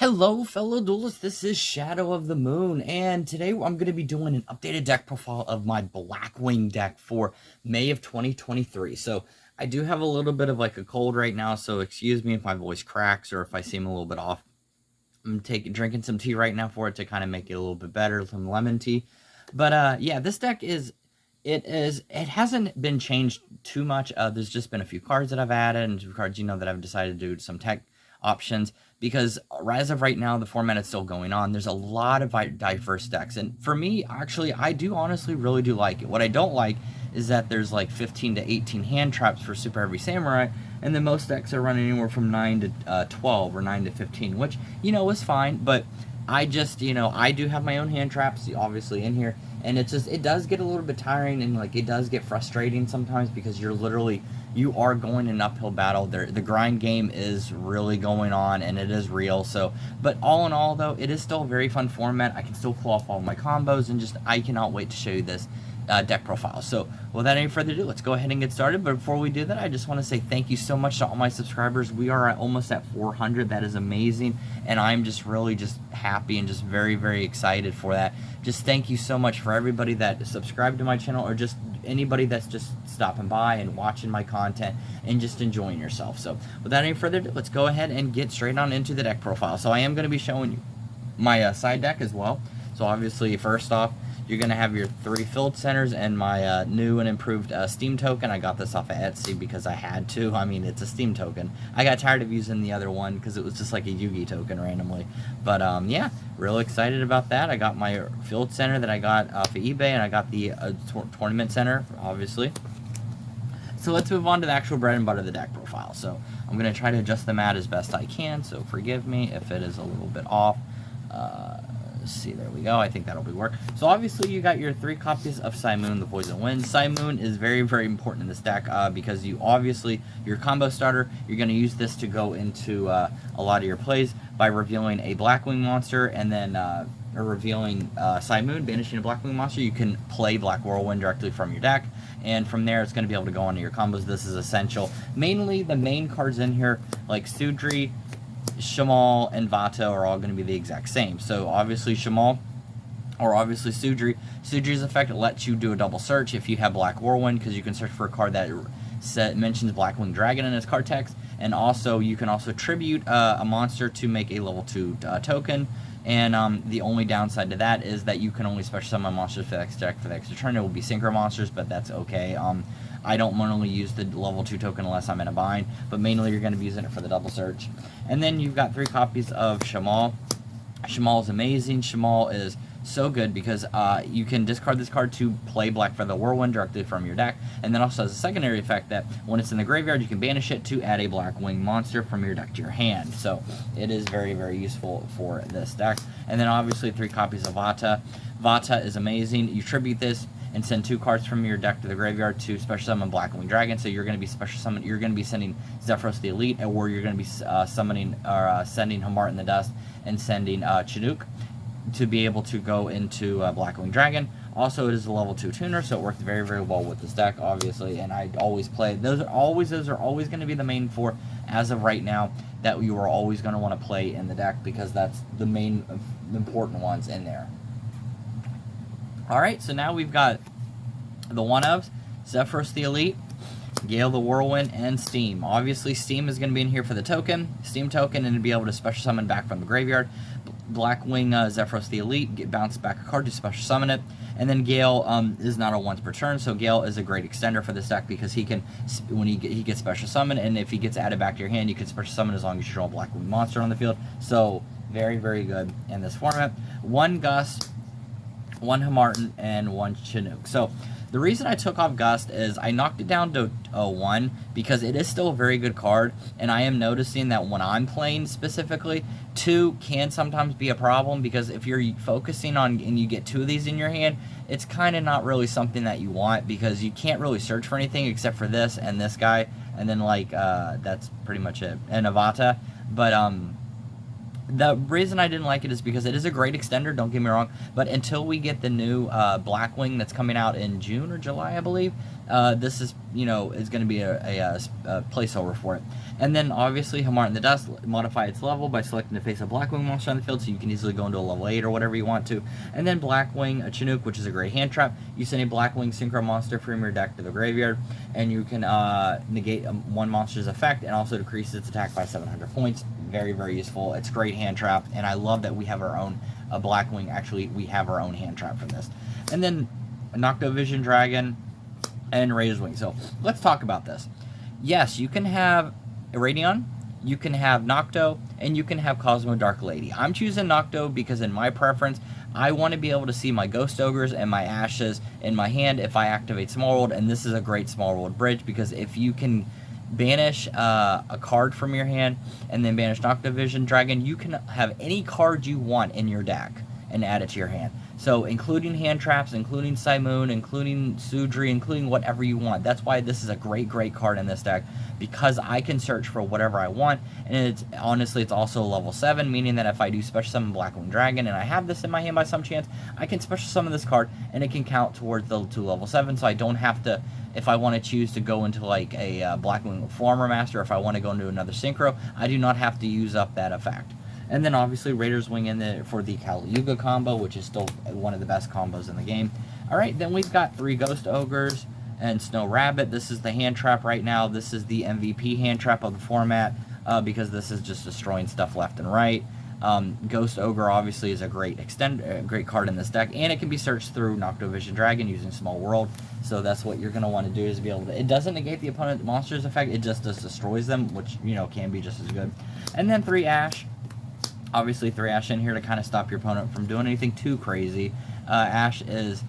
Hello, fellow duelists. This is Shadow of the Moon, and today I'm going to be doing an updated deck profile of my Blackwing deck for May of 2023. So I do have a little bit of like a cold right now, so excuse me if my voice cracks or if I seem a little bit off. I'm drinking some tea right now for it to kind of make it a little bit better, some lemon tea. But yeah, this deck it hasn't been changed too much. There's just been a few cards that I've added and some cards that I've decided to do some tech options because as of right now the format is still going on. There's a lot of diverse decks, and for me actually I do honestly really do like it. What I don't like is that there's like 15 to 18 hand traps for Super Heavy Samurai, and then most decks are running anywhere from 9 to 12 or 9 to 15, which is fine. But I just I do have my own hand traps obviously in here, and it does get a little bit tiring, and like it does get frustrating sometimes because you are going an uphill battle. The grind game is really going on, and it is real. So, but all in all, though, it is still a very fun format. I can still pull off all my combos, and I cannot wait to show you this deck profile. So, without any further ado, let's go ahead and get started. But before we do that, I just want to say thank you so much to all my subscribers. We are almost at 400. That is amazing, and I'm just really just happy and just very, very excited for that. Just thank you so much for everybody that subscribed to my channel, or just anybody that's just stopping by and watching my content and just enjoying yourself. So without any further ado, let's go ahead and get straight on into the deck profile. So I am going to be showing you my side deck as well. So obviously, first off, you're going to have your 3 field centers and my new and improved Steam token. I got this off of Etsy because I had to. I mean, it's a Steam token. I got tired of using the other one because it was just like a Yugi token randomly. But yeah, real excited about that. I got my field center that I got off of eBay, and I got the tournament center, obviously. So let's move on to the actual bread and butter of the deck profile. So I'm going to try to adjust the mat as best I can, so forgive me if it is a little bit off. Let's see, there we go. I think that'll be work. So obviously you got your 3 copies of Simoon, the Poison Wind. Simoon is very, very important in this deck because your combo starter, you're going to use this to go into a lot of your plays by revealing a Blackwing monster, and then or revealing Simoon, banishing a Blackwing monster. You can play Black Whirlwind directly from your deck, and from there it's going to be able to go onto your combos. This is essential. Mainly the main cards in here, like Sudri, Shamal, and Vata, are all going to be the exact same. So obviously Shamal, or obviously Sudri. Sudri's effect lets you do a double search if you have Black Whirlwind, because you can search for a card that mentions Blackwing Dragon in its card text, and also you can also tribute a monster to make a level 2 token. And the only downside to that is that you can only special summon monsters for the extra deck for the extra turn. It will be synchro monsters, but that's okay. I don't normally use the level 2 token unless I'm in a bind, but mainly you're going to be using it for the double search. And then you've got 3 copies of Shamal. Shamal is amazing. Shamal is so good because you can discard this card to play Black Feather Whirlwind directly from your deck, and then also has a secondary effect that when it's in the graveyard, you can banish it to add a Blackwing monster from your deck to your hand. So it is very, very useful for this deck. And then obviously 3 copies of Vata. Vata is amazing. You tribute this and send 2 cards from your deck to the graveyard to special summon Blackwing Dragon. So you're going to be you're going to be sending Zephyros the Elite, or you're going to be sending Hamart in the Dust and sending Chinook to be able to go into Blackwing Dragon. Also, it is a level 2 tuner, so it works very, very well with this deck, obviously, and I always play. Those are always going to be the main 4, as of right now, that you are always going to want to play in the deck, because that's the main important ones in there. Alright, so now we've got the one-ofs, Zephyros the Elite, Gale the Whirlwind, and Steam. Obviously, Steam is going to be in here for the token, Steam token, and to be able to special summon back from the graveyard. Blackwing Zephyros the Elite, bounce back a card to special summon it. And then Gale is not a once per turn, so Gale is a great extender for this deck because he can, when he gets special summon, and if he gets added back to your hand, you can special summon as long as you draw a Blackwing monster on the field. So very, very good in this format. 1 Gust, 1 Hamartin, and 1 Chinook. So the reason I took off Gust is I knocked it down to 1 because it is still a very good card, and I am noticing that when I'm playing specifically, 2 can sometimes be a problem, because if you're focusing on and you get 2 of these in your hand, it's kind of not really something that you want, because you can't really search for anything except for this and this guy, and then like that's pretty much it, and Avata. But the reason I didn't like it is because it is a great extender, don't get me wrong, but until we get the new Blackwing that's coming out in June or July, I believe, this is, is going to be a placeholder for it. And then obviously Hamart in the Dust, modify its level by selecting the face of Blackwing monster on the field, so you can easily go into a level 8 or whatever you want to. And then Blackwing, a Chinook, which is a great hand trap. You send a Blackwing synchro monster from your deck to the graveyard, and you can negate one monster's effect and also decrease its attack by 700 points. Very, very useful. It's great hand trap, and I love that we have our own Blackwing. Actually, we have our own hand trap from this. And then Noctovision Dragon and Raider's Wing. So let's talk about this. Yes, you can have Iradion, you can have Nocto, and you can have Cosmo Dark Lady. I'm choosing Nocto because in my preference, I want to be able to see my Ghost Ogres and my Ashes in my hand if I activate Small World, and this is a great Small World bridge, because if you can banish a card from your hand and then banish Noctovision Dragon, you can have any card you want in your deck and add it to your hand. So including hand traps, including Simoon, including Sudri, including whatever you want. That's why this is a great, great card in this deck, because I can search for whatever I want. And it's honestly, it's also level 7, meaning that if I do special summon Blackwing Dragon and I have this in my hand by some chance, I can special summon this card and it can count towards the to level 7. So I don't have to, if I want to choose to go into like a Blackwing Former Master, if I want to go into another Synchro, I do not have to use up that effect. And then obviously Raider's Wing in there for the Kali-Yuga combo, which is still one of the best combos in the game. Alright, then we've got 3 Ghost Ogres and Snow Rabbit. This is the hand trap right now. This is the MVP hand trap of the format, because this is just destroying stuff left and right. Ghost Ogre obviously is a great great card in this deck, and it can be searched through Noctovision Dragon using Small World. So that's what you're going to want to do, is be able to, it doesn't negate the opponent monster's effect, it just destroys them, which, can be just as good. And then 3 Ash. Obviously 3 Ash in here to kind of stop your opponent from doing anything too crazy. Ash is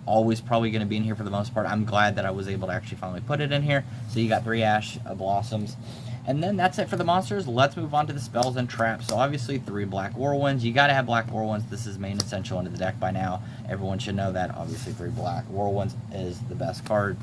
always probably going to be in here for the most part. I'm glad that I was able to actually finally put it in here. So you got 3 Ash Blossoms. And then that's it for the monsters. Let's move on to the spells and traps. So obviously 3 Black Whirlwinds. You got to have Black Whirlwinds. This is main essential into the deck by now. Everyone should know that. Obviously 3 Black Whirlwinds is the best card.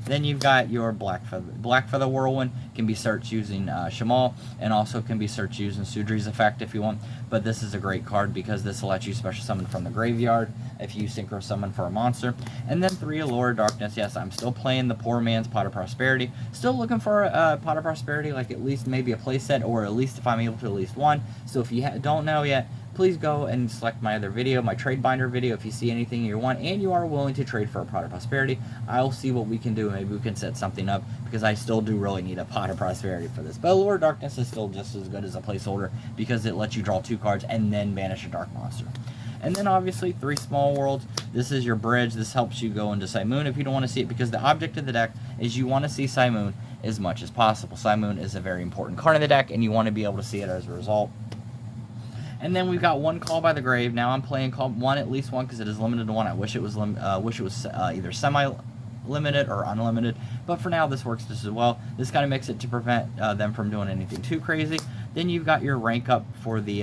Then you've got your Black Feather Whirlwind, can be searched using Shamal, and also can be searched using Sudri's effect if you want. But this is a great card because this will let you special summon from the graveyard if you synchro summon for a monster. And then 3 Allure Darkness. Yes, I'm still playing the poor man's Pot of Prosperity. Still looking for a Pot of Prosperity, like at least maybe a playset, or at least if I'm able to at least one. So if you don't know yet, please go and select my other video, my trade binder video, if you see anything you want and you are willing to trade for a Pot of Prosperity. I'll see what we can do. Maybe we can set something up, because I still do really need a Pot of Prosperity for this. But Allure Darkness is still just as good as a placeholder, because it lets you draw 2 cards and then banish a dark monster. And then obviously 3 Small Worlds. This is your bridge. This helps you go into Simoon if you don't want to see it, because the object of the deck is you want to see Simoon as much as possible. Simoon is a very important card in the deck, and you want to be able to see it as a result. And then we've got 1 Call by the Grave. Now I'm playing Call 1, at least 1, because it is limited to 1. I wish it was either semi-limited or unlimited, but for now this works just as well. This kind of makes it to prevent them from doing anything too crazy. Then you've got your rank up for the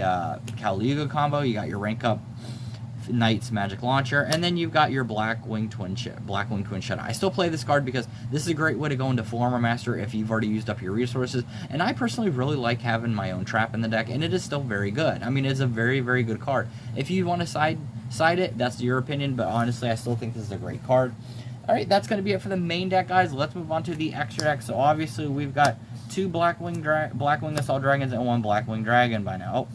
Kali-Yuga combo. You got your rank up Knight's Magic Launcher, and then you've got your Blackwing Twin Shadow. I still play this card because this is a great way to go into Full Armor Master if you've already used up your resources, and I personally really like having my own trap in the deck, and it is still very good. I mean, it's a very, very good card. If you want to side it, that's your opinion, but honestly, I still think this is a great card. Alright, that's going to be it for the main deck, guys. Let's move on to the extra deck. So obviously, we've got 2 Blackwing Assault Dragons and 1 Blackwing Dragon by now.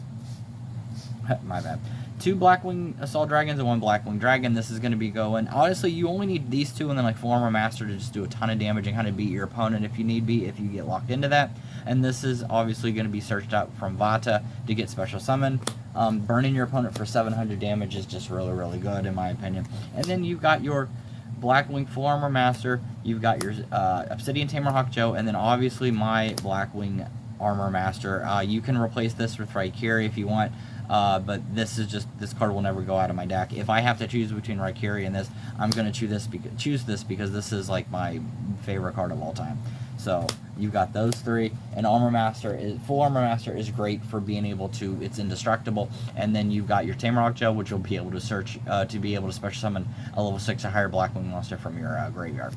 Oh, my bad. 2 Blackwing Assault Dragons and 1 Blackwing Dragon. This is going to be going. Honestly, you only need these 2 and then like Full Armor Master to just do a ton of damage and kind of beat your opponent if you need be, if you get locked into that. And this is obviously going to be searched out from Vata to get special summon. Burning your opponent for 700 damage is just really, really good in my opinion. And then you've got your Blackwing Full Armor Master. You've got your Obsidian Tamer Hawk Joe, and then obviously my Blackwing Armor Master. You can replace this with Raikiri if you want. But this card will never go out of my deck. If I have to choose between Raikiri and this, I'm going to choose this because this is like my favorite card of all time. So you've got those 3, and Full Armor Master is great for being able to, it's indestructible. And then you've got your Tamarok Gel, which will be able to search to be able to special summon a level 6 or higher Blackwing monster from your graveyard.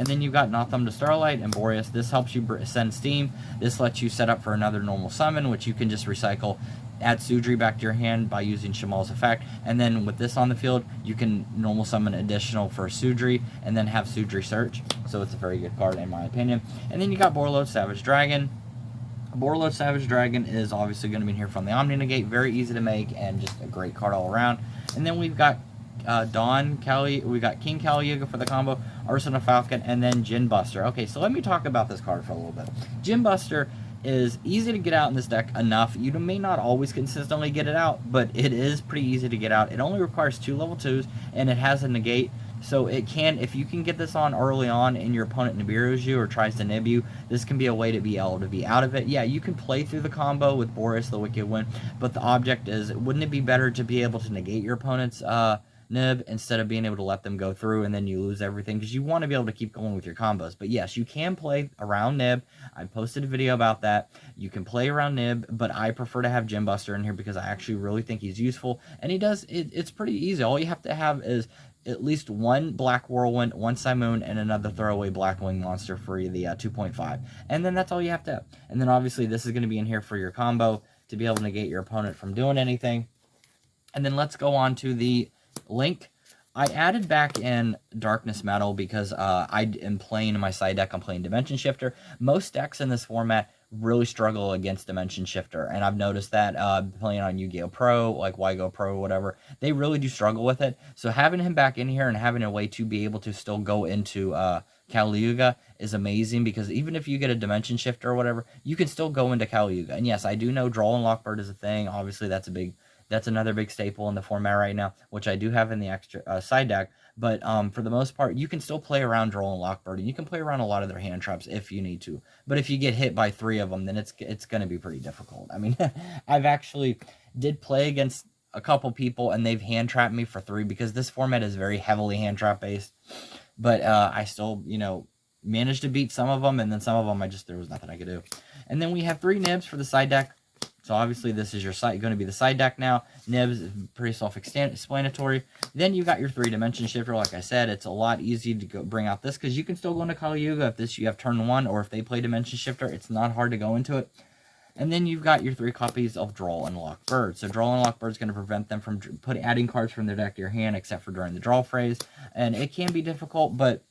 And then you've got Nothumb to Starlight and Boreas. This helps you send steam. This lets you set up for another normal summon, which you can just recycle, add Sudri back to your hand by using Shamal's effect. And then with this on the field, you can normal summon additional for Sudri and then have Sudri search. So it's a very good card in my opinion. And then you got Borreload Savage Dragon. Borreload Savage Dragon is obviously going to be here from the Omni Negate. Very easy to make and just a great card all around. And then we've got we got King Kali for the combo, Arsena Falcon, and then Jin Buster. Okay, so let me talk about this card for a little bit. Jin Buster is easy to get out in this deck enough. You may not always consistently get it out, but it is pretty easy to get out. It only requires 2 level 2s, and it has a negate. So it can, if you can get this on early on and your opponent Nibiru's you or tries to nib you, this can be a way to be able to be out of it. Yeah, you can play through the combo with Boris the Wicked Wind, but the object is, wouldn't it be better to be able to negate your opponent's nib instead of being able to let them go through and then you lose everything? Because you want to be able to keep going with your combos. But yes, you can play around nib. I posted a video about that. You can play around nib, but I prefer to have Jim Buster in here because I actually really think he's useful, and he does it's pretty easy. All you have to have is at least one Black Whirlwind, one Simoon, and another throwaway Blackwing monster for the 2.5. And then that's all you have to have. And then obviously this is going to be in here for your combo to be able to negate your opponent from doing anything. And then let's go on to the Link. I added back in Darkness Metal because I am playing in my side deck. I'm playing Dimension Shifter. Most decks in this format really struggle against Dimension Shifter, and I've noticed that playing on Yu-Gi-Oh! Pro, like Wygo Pro, whatever, they really do struggle with it. So having him back in here and having a way to be able to still go into Kali Yuga is amazing, because even if you get a Dimension Shifter or whatever, you can still go into Kali Yuga. And yes, I do know Draw and Lockbird is a thing. Obviously, that's another big staple in the format right now, which I do have in the extra side deck. But for the most part, you can still play around Droll and Lockbird, and you can play around a lot of their hand traps if you need to. But if you get hit by 3 of them, then it's going to be pretty difficult. I mean, I've actually did play against a couple people, and they've hand trapped me for 3 because this format is very heavily hand trap based. But I still, managed to beat some of them, and then some of them there was nothing I could do. And then we have 3 nibs for the side deck. So obviously this is going to be the side deck now. Nibs is pretty self-explanatory. Then you got your 3-dimension shifter. Like I said, it's a lot easier to bring out this because you can still go into Kali Yuga if you have turn 1, or if they play dimension shifter, it's not hard to go into it. And then you've got your 3 copies of Draw and Lockbird. So Draw and Lockbird is going to prevent them from adding cards from their deck to your hand, except for during the draw phase. And it can be difficult, but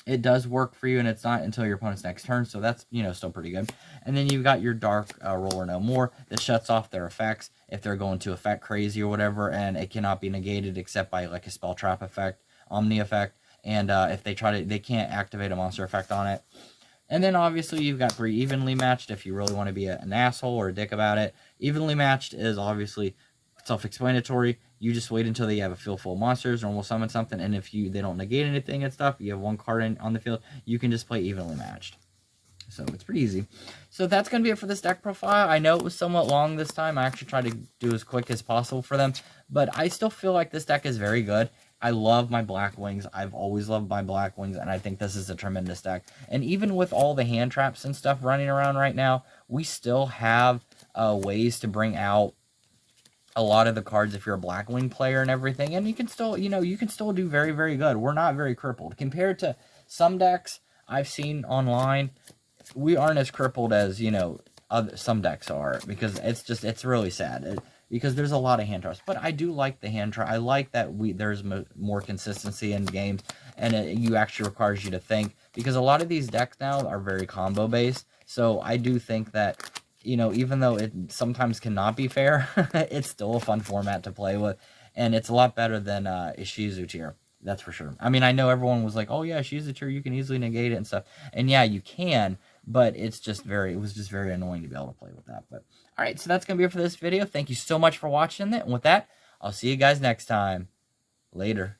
it does work for you, and it's not until your opponent's next turn, so that's, still pretty good. And then you've got your Dark Roller No More that shuts off their effects if they're going to effect crazy or whatever, and it cannot be negated except by like a Spell Trap effect, Omni effect, and if they they can't activate a monster effect on it. And then obviously you've got 3 evenly matched if you really want to be an asshole or a dick about it. Evenly matched is obviously self-explanatory. You just wait until they have a field full of monsters, normal summon something, and if they don't negate anything and stuff, you have 1 card on the field, you can just play evenly matched. So it's pretty easy. So that's going to be it for this deck profile. I know it was somewhat long this time. I actually tried to do as quick as possible for them, but I still feel like this deck is very good. I love my Blackwings. I've always loved my Blackwings, and I think this is a tremendous deck. And even with all the hand traps and stuff running around right now, we still have ways to bring out a lot of the cards if you're a Blackwing player and everything, and you can still, you can still do very, very good. We're not very crippled. Compared to some decks I've seen online, we aren't as crippled as, some decks are, because it's really sad. Because there's a lot of hand traps. But I do like the hand trap. I like that there's more consistency in games, and it actually requires you to think, because a lot of these decks now are very combo based. So I do think that, even though it sometimes cannot be fair, it's still a fun format to play with, and it's a lot better than Ishizu tier. That's for sure. I mean, I know everyone was like, "Oh yeah, Ishizu tier, you can easily negate it and stuff," and yeah, you can, but it was just very annoying to be able to play with that. But all right, so that's gonna be it for this video. Thank you so much for watching it, and with that, I'll see you guys next time. Later.